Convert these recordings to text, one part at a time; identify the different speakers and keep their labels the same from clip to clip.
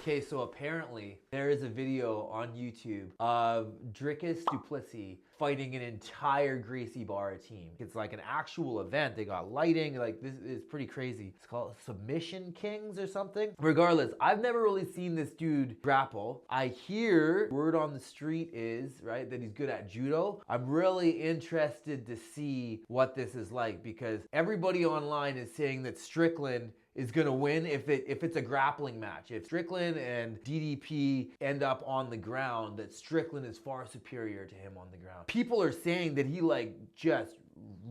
Speaker 1: Okay, so apparently there is a video on YouTube of Dricus Plessis fighting an entire Gracie Barra team. It's like an actual event. They got lighting, like this is pretty crazy. It's called Submission Kings or something. Regardless, I've never really seen this dude grapple. I hear word on the street is, right, that he's good at judo. I'm really interested to see what this is like because everybody online is saying that Strickland is gonna win if it's a grappling match. If Strickland and DDP end up on the ground, that Strickland is far superior to him on the ground. People are saying that he like just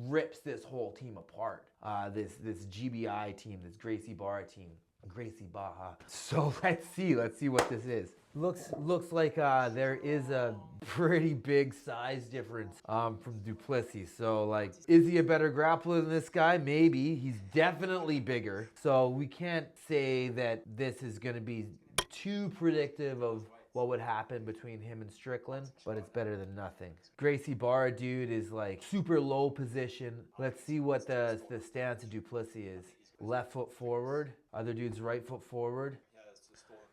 Speaker 1: rips this whole team apart. This GBI team, this Gracie Barra team. Gracie Barra. So let's see what this is. Looks like there is a pretty big size difference from Plessis. So like, is he a better grappler than this guy? Maybe. He's definitely bigger. So we can't say that this is going to be too predictive of what would happen between him and Strickland, but it's better than nothing. Gracie Barra dude is like super low position. Let's see what the stance of Plessis is. Left foot forward, other dude's right foot forward.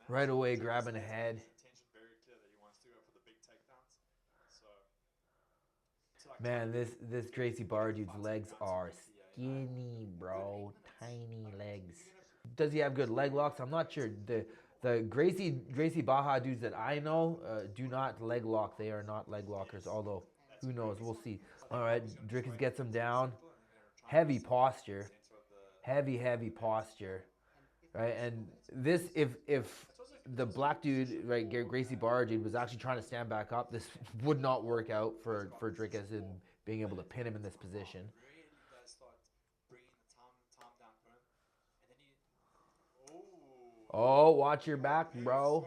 Speaker 1: Right away grabbing a head. Man, this Gracie Barra dude's legs are skinny, bro. Tiny legs. Does he have good leg locks? I'm not sure. The Gracie Barra dudes that I know do not leg lock. They are not leg lockers, although who knows, we'll see. All right, Dricus gets him down. Heavy posture. Heavy posture, right? And this, if the black dude, right, Gracie Barra dude, was actually trying to stand back up, this would not work out for Dricus in being able to pin him in this position. Oh, watch your back, bro.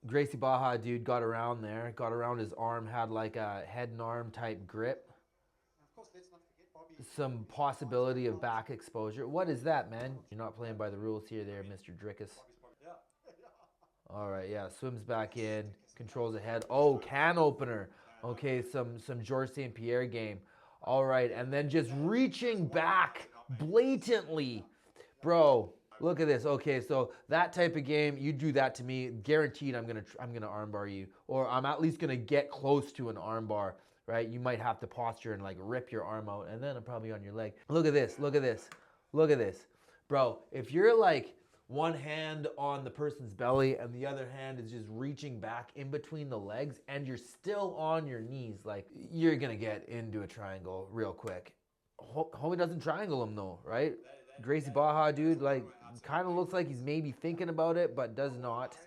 Speaker 1: Gracie Barra dude got around there, got around his arm, had like a head and arm type grip. Some possibility of back exposure. What is that, man? You're not playing by the rules here there, Mr. Dricus. All right, yeah, swims back in, controls ahead. Oh, can opener. Okay, some Georges St-Pierre game. All right, and then just reaching back blatantly. Bro, look at this. Okay, so that type of game, you do that to me, guaranteed I'm gonna armbar you, or I'm at least gonna get close to an armbar. Right, you might have to posture and like rip your arm out, and then I'm probably on your leg. Look at this, look at this, look at this, bro. If you're like one hand on the person's belly and the other hand is just reaching back in between the legs, and you're still on your knees, like you're gonna get into a triangle real quick. Homie doesn't triangle him though, right? Gracie Barra dude, like kind of looks like he's maybe thinking about it, but does not.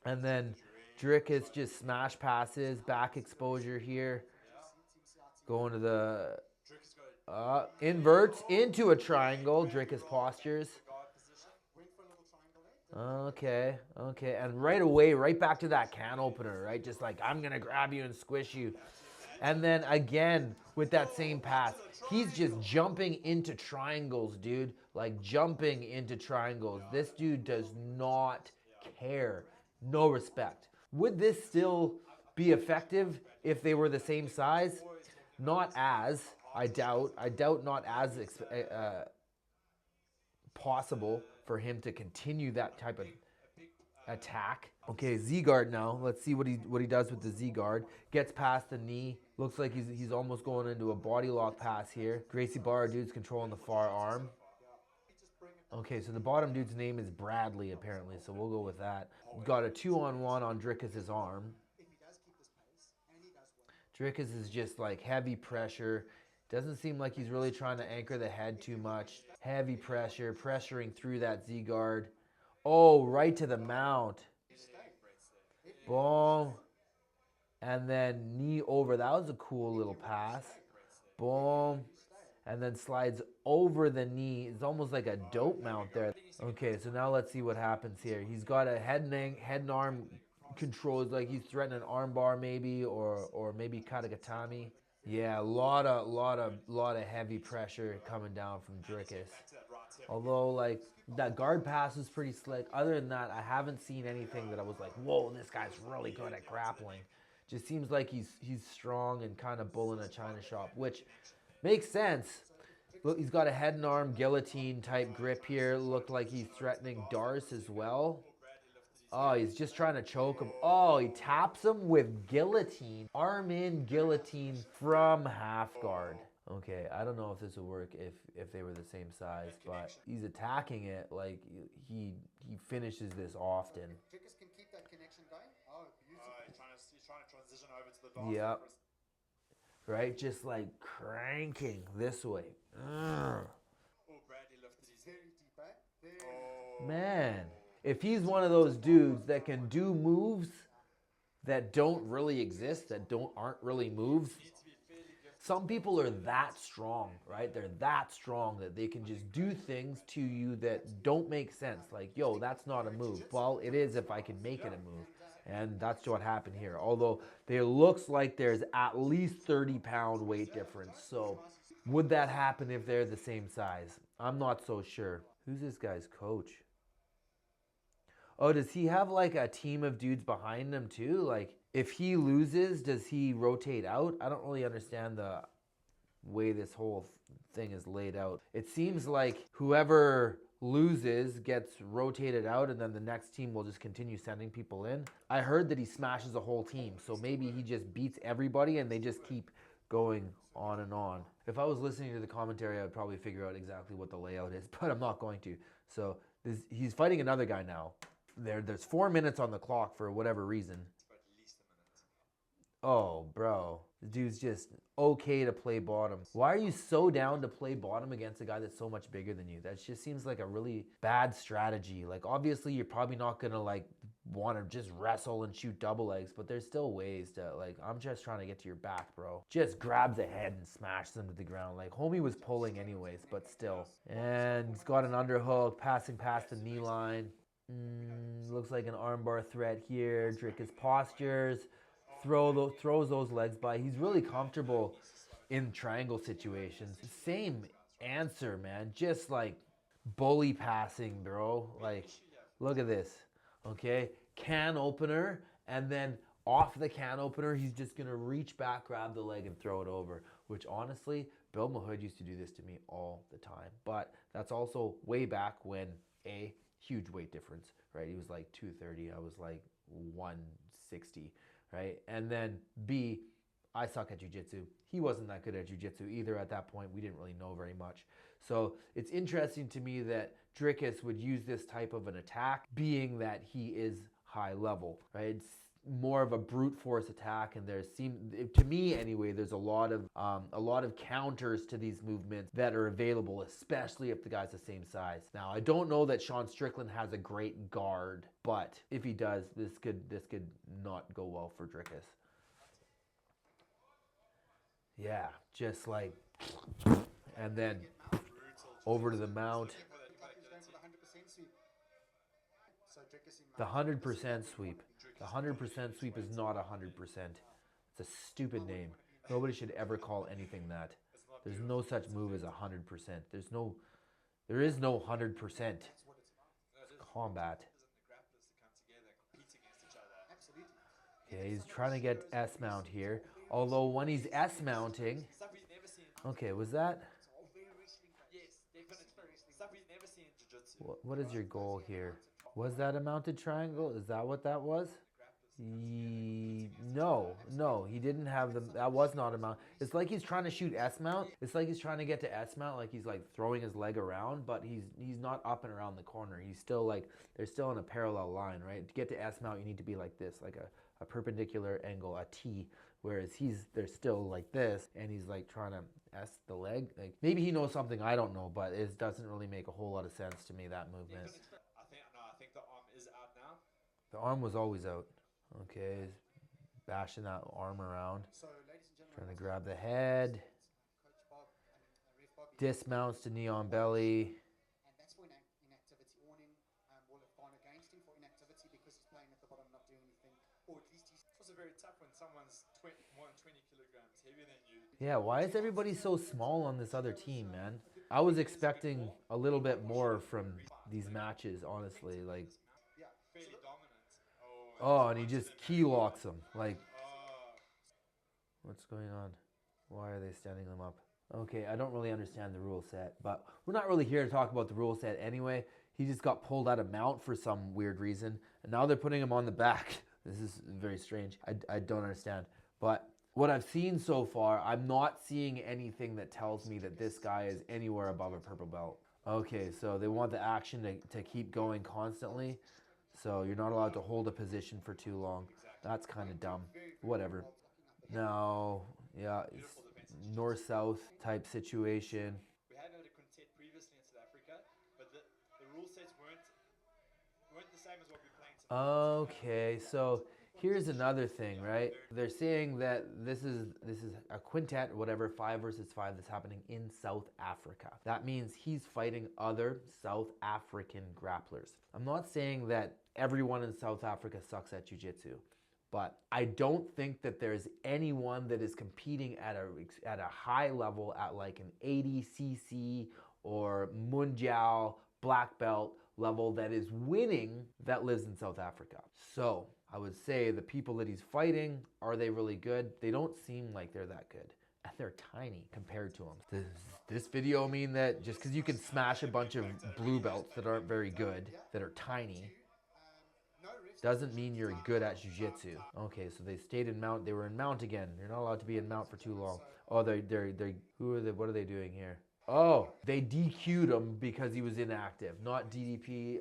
Speaker 1: And then Dricus just smash passes, back exposure here. Going to the inverts into a triangle. Dricus postures. Okay. And right away, right back to that can opener, right? Just like, I'm going to grab you and squish you. And then again, with that same pass, he's just jumping into triangles, dude. Like jumping into triangles. This dude does not care. No respect. Would this still be effective if they were the same size? Not as, I doubt. I doubt not as possible for him to continue that type of attack. Okay, Z-guard now. Let's see what he does with the Z-guard. Gets past the knee. Looks like he's almost going into a body lock pass here. Gracie Barra dude's controlling the far arm. Okay, so the bottom dude's name is Bradley, apparently, so we'll go with that. Got a 2-on-1 on Dricus' arm. Dricus is just like heavy pressure. Doesn't seem like he's really trying to anchor the head too much. Heavy pressure, pressuring through that Z-guard. Oh, right to the mount. Boom. And then knee over. That was a cool little pass. Boom. And then slides over the knee. It's almost like a dope mount there. Okay, so now let's see what happens here. He's got a head and arm controls, like he's threatening an arm bar maybe, or maybe katagatami. Yeah, a lot of heavy pressure coming down from Dricus. Although like that guard pass is pretty slick. Other than that, I haven't seen anything that I was like, whoa, this guy's really good at grappling. Just seems like he's strong and kind of bulling a china shop, which makes sense. Look, he's got a head and arm guillotine type grip here. Looked like he's threatening Darce as well. Oh, he's just trying to choke him. Oh, he taps him with guillotine. Arm in guillotine from half guard. Okay, I don't know if this would work if they were the same size, but he's attacking it like he finishes this often.
Speaker 2: Dricus can keep that connection going. Oh, beautiful. He's trying to transition over to the dance.
Speaker 1: Yep. Right, just like cranking this way.
Speaker 2: Oh, Bradley lifted his very deep, eh?
Speaker 1: Man, if he's one of those dudes that can do moves that don't really exist, that aren't really moves. Some people are that strong, right? They're that strong that they can just do things to you that don't make sense. Like, yo, that's not a move. Well, it is if I can make it a move. And that's what happened here. Although there looks like there's at least 30-pound weight difference. So would that happen if they're the same size? I'm not so sure. Who's this guy's coach? Oh, does he have like a team of dudes behind him too? Like, if he loses, does he rotate out? I don't really understand the way this whole thing is laid out. It seems like whoever loses gets rotated out and then the next team will just continue sending people in. I heard that he smashes a whole team, so maybe he just beats everybody and they just keep going on and on. If I was listening to the commentary, I would probably figure out exactly what the layout is, but I'm not going to. So he's fighting another guy now. There's 4 minutes on the clock for whatever reason. Oh, bro. The dude's just okay to play bottom. Why are you so down to play bottom against a guy that's so much bigger than you? That just seems like a really bad strategy. Like, obviously, you're probably not going to, like, want to just wrestle and shoot double legs, but there's still ways to, like, I'm just trying to get to your back, bro. Just grabs a head and smashes him to the ground. Like, homie was pulling anyways, but still. And he's got an underhook, passing past the knee line. Looks like an armbar threat here. Dricus postures. Throws those legs by. He's really comfortable in triangle situations. Same answer, man. Just like bully passing, bro. Like, look at this. Okay, can opener, and then off the can opener, he's just gonna reach back, grab the leg, and throw it over. Which honestly, Bill Mahood used to do this to me all the time. But that's also way back when a huge weight difference, right? He was like 230. I was like 160. Right? And then B, I suck at jiu-jitsu. He wasn't that good at jiu-jitsu either at that point. We didn't really know very much. So it's interesting to me that Dricus would use this type of an attack, being that he is high level, right? It's more of a brute force attack, and to me anyway, there's a lot of counters to these movements that are available, especially if the guy's the same size. Now, I don't know that Sean Strickland has a great guard, but if he does, this could not go well for Dricus. Yeah, just like, and then over to the mount. The 100% sweep. The 100% sweep is not 100%. It's a stupid name. Nobody should ever call anything that. There's no such move as 100%. There is no 100%. It's combat. Okay, he's trying to get S mount here. Although when he's S mounting, okay, was that? What is your goal here? Was that a mounted triangle? Is that what that was? No, he didn't have them. That was not a mount. It's like he's trying to shoot S mount. It's like he's trying to get to S mount, like he's like throwing his leg around, but he's not up and around the corner. He's still like, they're still in a parallel line, right? To get to S mount, you need to be like this, like a perpendicular angle, a T, whereas they're still like this, and he's like trying to S the leg. Like, maybe he knows something I don't know, but it doesn't really make a whole lot of sense to me, that movement.
Speaker 2: I think the arm is out now.
Speaker 1: The arm was always out. Okay, he's bashing that arm around.
Speaker 2: So, ladies and gentlemen,
Speaker 1: Trying to grab the head. Dismounts to knee on belly.
Speaker 2: And that's for inactivity. Warning will have gone against him for inactivity because he's playing at the bottom, not doing anything. Or at least he's also very tough when someone's more than 20 kilograms heavier than you.
Speaker 1: Yeah, why is everybody so small on this other team, man? I was expecting a little bit more from these matches, honestly. Like,
Speaker 2: Fairly dominant.
Speaker 1: oh, and he just key locks him. Like, what's going on? Why are they standing them up? Okay, I don't really understand the rule set, but we're not really here to talk about the rule set anyway. He just got pulled out of mount for some weird reason, and now they're putting him on the back. This is very strange. I don't understand. But what I've seen so far, I'm not seeing anything that tells me that this guy is anywhere above a purple belt. Okay, so they want the action to keep going constantly. So you're not allowed to hold a position for too long. That's kind of dumb. Whatever. No, yeah, it's north-south type situation.
Speaker 2: We had had a quintet previously in South Africa, but the rule sets weren't the same as what we're playing tonight.
Speaker 1: Okay, so here's another thing, right? They're saying that this is a quintet, whatever, 5 versus 5 that's happening in South Africa. That means he's fighting other South African grapplers. I'm not saying that everyone in South Africa sucks at jiu-jitsu, but I don't think that there's anyone that is competing at a high level at like an 80cc or Mundial black belt level that is winning that lives in South Africa. So I would say the people that he's fighting, are they really good? They don't seem like they're that good. And they're tiny compared to him. Does this video mean that just because you can smash a bunch of blue belts that aren't very good, that are tiny, doesn't mean you're good at jiu-jitsu? Okay, so they stayed in mount. They were in mount again. You're not allowed to be in mount for too long. Oh, what are they doing here? Oh, they DQ'd him because he was inactive. Not DDP,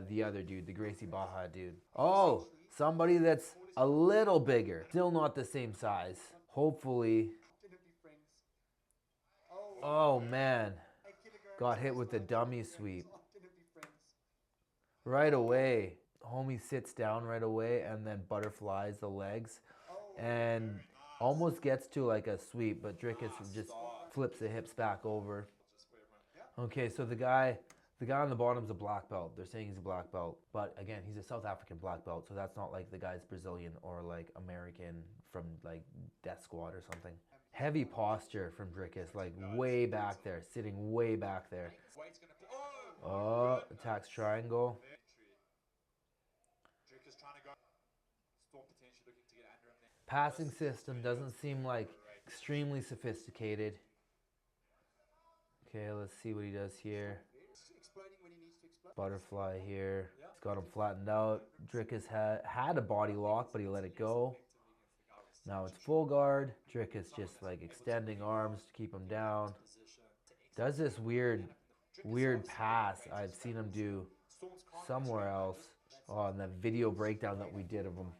Speaker 1: the other dude, the Gracie Barra dude. Oh, somebody that's a little bigger. Still not the same size. Hopefully. Oh, man. Got hit with the dummy sweep. Right away. Homie sits down right away and then butterflies the legs and almost gets to like a sweep, but Dricus just flips the hips back over. Okay, so the guy on the bottom's a black belt. They're saying he's a black belt, but again, he's a South African black belt, so that's not like the guy's Brazilian or like American from like Death Squad or something. Heavy posture from Dricus, like way back there, sitting way back there. Oh, attacks triangle. Passing system doesn't seem like extremely sophisticated. Okay, let's see what he does here. Butterfly here. He's got him flattened out. Dricus had a body lock, but he let it go. Now it's full guard. Dricus just like extending arms to keep him down. Does this weird pass I've seen him do somewhere else. Oh, and that video breakdown that we did of him.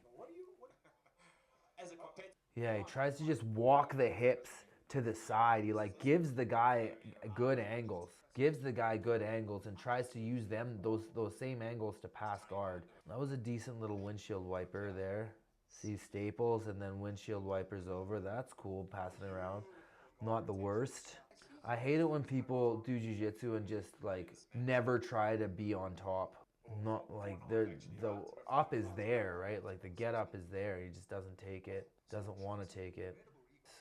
Speaker 1: Yeah, he tries to just walk the hips to the side. He like gives the guy good angles. And tries to use those same angles to pass guard. That was a decent little windshield wiper there. See staples and then windshield wipers over. That's cool, passing around. Not the worst. I hate it when people do jiu-jitsu and just like never try to be on top. Not like the up is there, right? Like the get up is there. He just doesn't take it. Doesn't want to take it.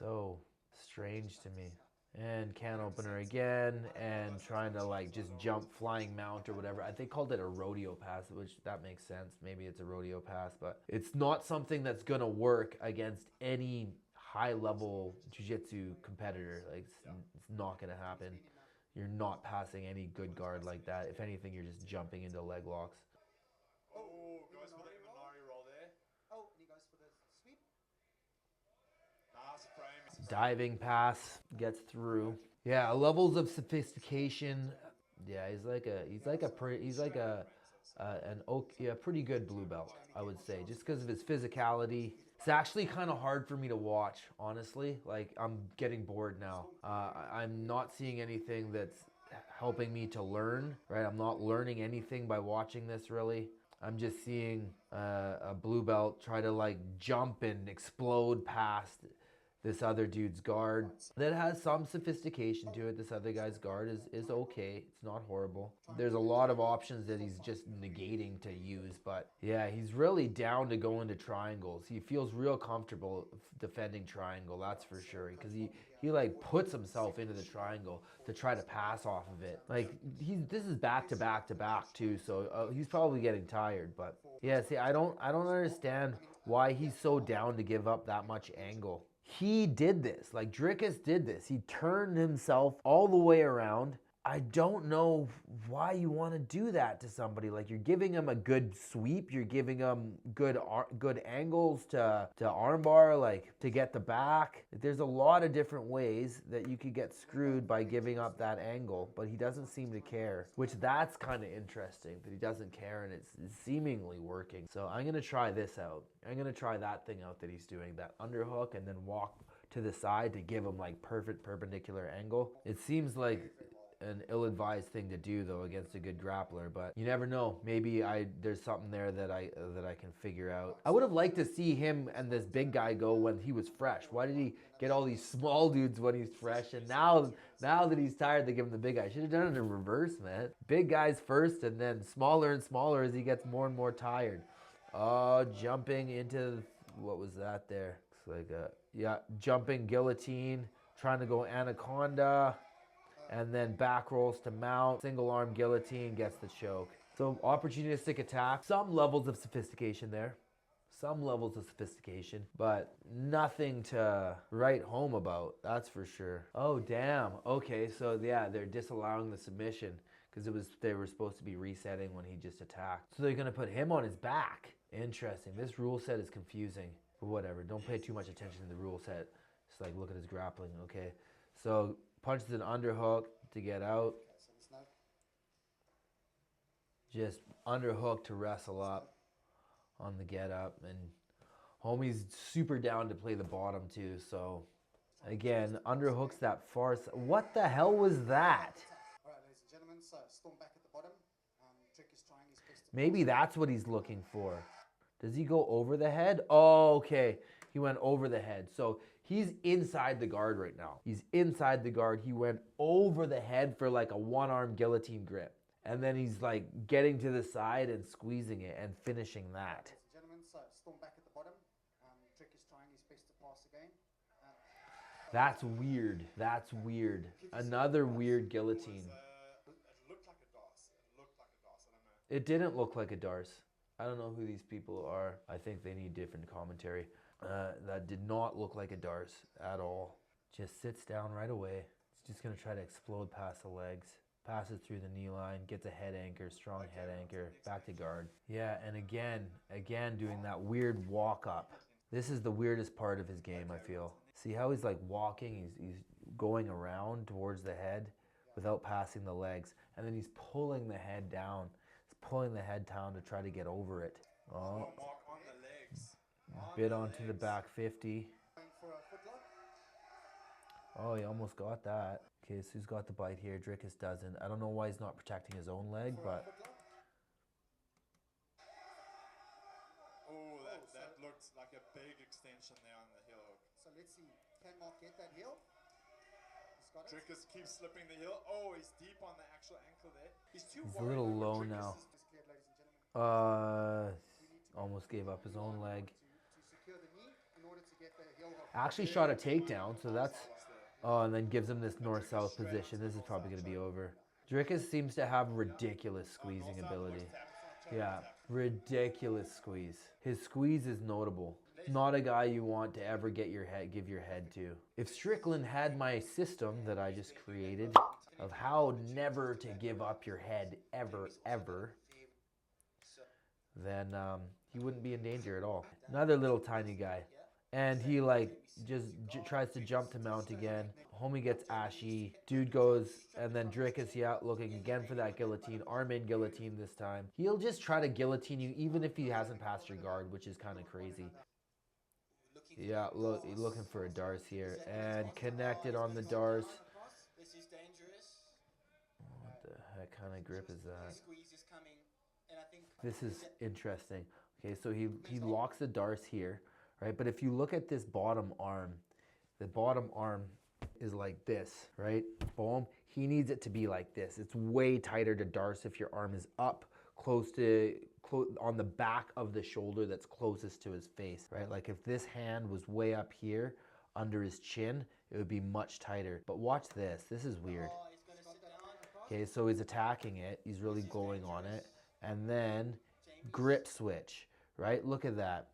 Speaker 1: So strange to me. And can opener again and trying to like just jump flying mount or whatever. I think called it a rodeo pass, which that makes sense. Maybe it's a rodeo pass, but it's not something that's gonna work against any high level jiu-jitsu competitor. Like it's not gonna happen. You're not passing any good guard like that. If anything, you're just jumping into leg locks.
Speaker 2: Oh, goes for the Minari roll there. Oh, and he goes for the sweep. Nice frame.
Speaker 1: Diving pass gets through. Yeah, levels of sophistication. Yeah, he's like a pretty good blue belt, I would say, just because of his physicality. It's actually kind of hard for me to watch, honestly. Like, I'm getting bored now. I'm not seeing anything that's helping me to learn, right? I'm not learning anything by watching this, really. I'm just seeing a blue belt try to, like, jump and explode past this other dude's guard. That has some sophistication to it. This other guy's guard is okay. It's not horrible. There's a lot of options that he's just negating to use, but yeah, he's really down to go into triangles. He feels real comfortable defending triangle, that's for sure, because he like puts himself into the triangle to try to pass off of it. Like this is back to back to back too, so he's probably getting tired. But yeah, see, I don't understand why he's so down to give up that much angle. He did this. Like Dricus did this. He turned himself all the way around. I don't know why you want to do that to somebody. Like you're giving him a good sweep, you're giving him good angles to armbar, like to get the back. There's a lot of different ways that you could get screwed by giving up that angle, but he doesn't seem to care, which that's kind of interesting that he doesn't care and it's seemingly working. So I'm gonna try this out. I'm gonna try that thing out that he's doing, that underhook and then walk to the side to give him like perfect perpendicular angle. It seems like an ill-advised thing to do though against a good grappler, but you never know. Maybe there's something there that I can figure out. I would have liked to see him and this big guy go when he was fresh. Why did he get all these small dudes when he's fresh, and now that he's tired they give him the big guy? Should have done it in reverse, man. Big guys first and then smaller and smaller as he gets more and more tired. Oh, jumping into, what was that there? Looks like yeah, jumping guillotine, trying to go anaconda. And then back rolls to mount, single arm guillotine, gets the choke. So opportunistic attack, some levels of sophistication there. Some levels of sophistication, but nothing to write home about, that's for sure. Oh, damn. Okay, so yeah, they're disallowing the submission because they were supposed to be resetting when he just attacked. So they're gonna put him on his back. Interesting. This rule set is confusing, but whatever. Don't pay too much attention to the rule set. Just like look at his grappling, okay? So punches an underhook to get out. Just underhook to wrestle up on the get up. And homie's super down to play the bottom too. So again, underhooks that far. What the hell was that?
Speaker 2: All right, ladies and gentlemen, so Storm back at the bottom. Dricus trying his best.
Speaker 1: Maybe that's what he's looking for. Does he go over the head? Oh, okay. He went over the head. So he's inside the guard right now. He's inside the guard. He went over the head for like a one-arm guillotine grip. And then he's like getting to the side and squeezing it and finishing that.
Speaker 2: Ladies and gentlemen, so Storm back at the bottom. Dricus trying his best to pass again.
Speaker 1: That's weird. That's weird. Another weird guillotine.
Speaker 2: It looked like a Darce. It looked like a Darce. I don't know.
Speaker 1: It didn't look like a Darce. I don't know who these people are. I think they need different commentary. That did not look like a Darce at all. Just sits down right away. It's just gonna try to explode past the legs. Passes through the knee line, gets a head anchor, strong head anchor, back to guard. Yeah, and again doing that weird walk up. This is the weirdest part of his game, I feel. See how he's like walking, he's going around towards the head without passing the legs. And then he's pulling the head down. He's pulling the head down to try to get over it. Oh, bit onto the back 50. Oh, he almost got that. Okay, so he's got the bite here. Dricus doesn't. I don't know why he's not protecting his own leg, but...
Speaker 2: Oh, that looked like a big extension there on the heel hook. So let's see. Can Mark get that heel? Dricus keeps slipping the heel. Oh, he's deep on the actual ankle there. He's
Speaker 1: a little low now. Almost gave up his own leg. Actually shot a takedown, so that's... Oh, and then gives him this north-south position. This is probably going to be over. Dricus seems to have ridiculous squeezing ability. Yeah, ridiculous squeeze. His squeeze is notable. Not a guy you want to ever give your head to. If Strickland had my system that I just created of how never to give up your head ever, then he wouldn't be in danger at all. Another little tiny guy. And he like just tries to jump to mount again. Homie gets ashy. Dude goes, and then Dricus, yeah, looking again for that guillotine. Arm in guillotine this time. He'll just try to guillotine you even if he hasn't passed your guard, which is kind of crazy. Yeah, look, he's looking for a Darce here. And connected on the Darce. What the heck kind of grip is that? This is interesting. Okay, so he locks the Darce here. Right, but if you look at this bottom arm, the bottom arm is like this, right? Boom. He needs it to be like this. It's way tighter to Darce if your arm is up close on the back of the shoulder that's closest to his face, right? Like if this hand was way up here under his chin, it would be much tighter. But watch this. This is weird. Okay, so he's attacking it. He's really going on it. And then grip switch, right? Look at that.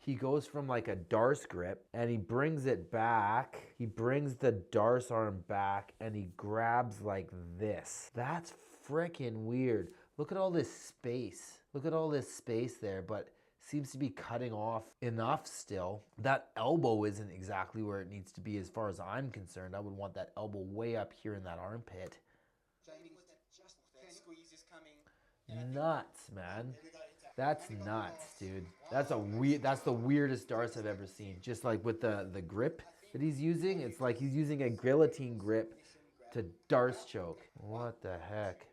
Speaker 1: he goes from like a darce grip and he brings it back. He brings the darce arm back and he grabs like this. That's freaking weird. Look at all this space. Look at all this space there, but seems to be cutting off enough still. That elbow isn't exactly where it needs to be as far as I'm concerned. I would want that elbow way up here in that armpit. Nuts, man. That's nuts, dude. That's the weirdest darce I've ever seen. Just like with the grip that he's using, it's like he's using a guillotine grip to darce choke. What the heck?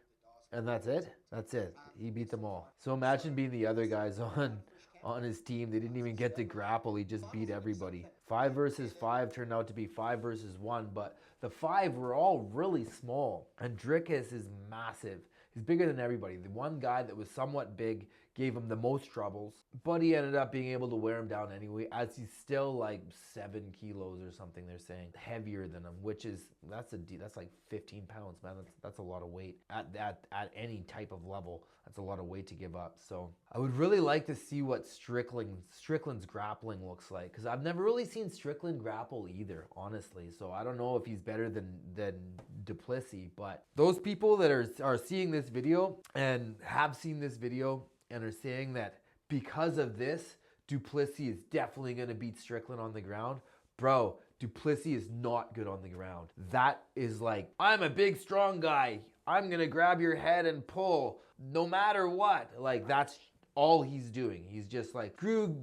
Speaker 1: And that's it? That's it. He beat them all. So imagine being the other guys on his team. They didn't even get to grapple. He just beat everybody. 5 versus 5 turned out to be 5 versus 1, but the 5 were all really small. And Dricus is massive. He's bigger than everybody. The one guy that was somewhat big gave him the most troubles, but he ended up being able to wear him down anyway, as he's still like 7 kilos or something, they're saying, heavier than him, which is, that's like 15 pounds, man. That's a lot of weight at any type of level. That's a lot of weight to give up. So I would really like to see what Strickland's grappling looks like, because I've never really seen Strickland grapple either, honestly. So I don't know if he's better than Plessis, but those people that are seeing this video and have seen this video and are saying that because of this, Plessis is definitely going to beat Strickland on the ground. Bro, Plessis is not good on the ground. That is like, I'm a big, strong guy. I'm going to grab your head and pull no matter what. Like, that's all he's doing. He's just like, screw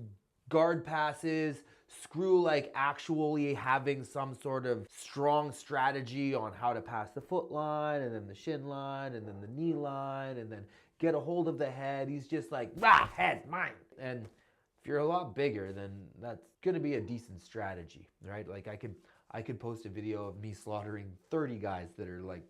Speaker 1: guard passes, screw like actually having some sort of strong strategy on how to pass the foot line and then the shin line and then the knee line and then get a hold of the head. He's just like, head, mine. And if you're a lot bigger, then that's gonna be a decent strategy, right? Like I could post a video of me slaughtering 30 guys that are like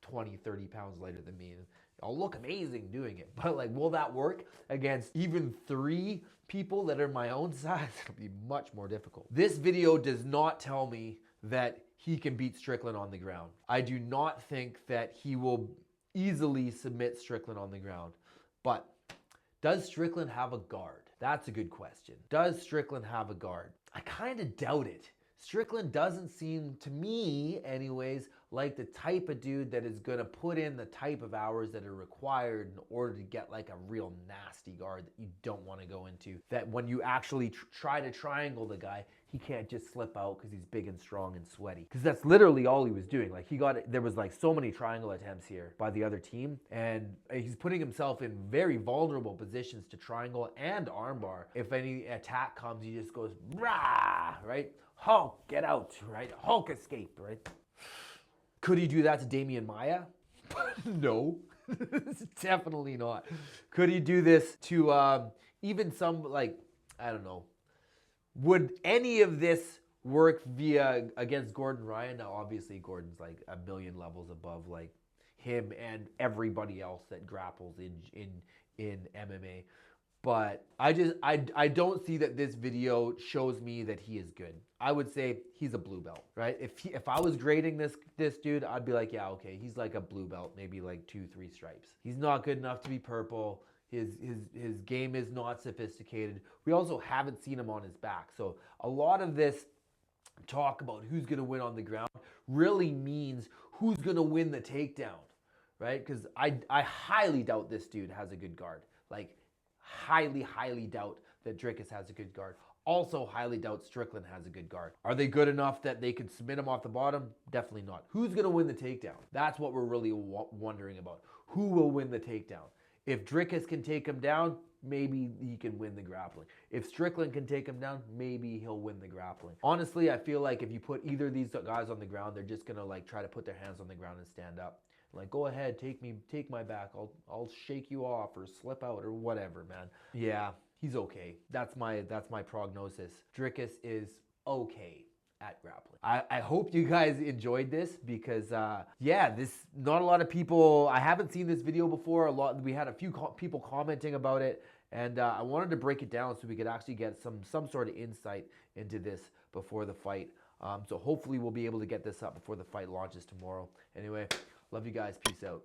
Speaker 1: 20, 30 pounds lighter than me. And I'll look amazing doing it. But like, will that work against even 3 people that are my own size? It'll be much more difficult. This video does not tell me that he can beat Strickland on the ground. I do not think that he will easily submit Strickland on the ground. But does Strickland have a guard? That's a good question. Does Strickland have a guard? I kind of doubt it. Strickland doesn't seem, to me anyways, like the type of dude that is going to put in the type of hours that are required in order to get like a real nasty guard that you don't want to go into. That when you actually try to triangle the guy, he can't just slip out because he's big and strong and sweaty. Because that's literally all he was doing. Like there was like so many triangle attempts here by the other team, and he's putting himself in very vulnerable positions to triangle and armbar. If any attack comes, he just goes, rah, right? Hulk, get out, right? Hulk escape, right? Could he do that to Damian Maia? No, definitely not. Could he do this to even some, like, I don't know. Would any of this work against Gordon Ryan? Now, obviously, Gordon's like a million levels above like him and everybody else that grapples in MMA. But I don't see that this video shows me that he is good. I would say he's a blue belt, right? If I was grading this dude, I'd be like, yeah, okay, he's like a blue belt, maybe like 2-3 stripes. He's not good enough to be purple. His game is not sophisticated. We also haven't seen him on his back. So a lot of this talk about who's going to win on the ground really means who's going to win the takedown, right? Because I highly doubt this dude has a good guard. Like, highly doubt that Dricus has a good guard. Also highly doubt Strickland has a good guard. Are they good enough that they could submit him off the bottom? Definitely not. Who's going to win the takedown? That's what we're really wondering about. Who will win the takedown? If Dricus can take him down, maybe he can win the grappling. If Strickland can take him down, maybe he'll win the grappling. Honestly, I feel like if you put either of these guys on the ground, they're just going to like try to put their hands on the ground and stand up. Like, go ahead, take my back. I'll shake you off or slip out or whatever, man. Yeah, he's okay. That's my prognosis. Dricus is okay at grappling. I hope you guys enjoyed this because yeah, not a lot of people. I haven't seen this video before. We had a few people commenting about it, and I wanted to break it down so we could actually get some sort of insight into this before the fight. So hopefully we'll be able to get this up before the fight launches tomorrow. Anyway. Love you guys. Peace out.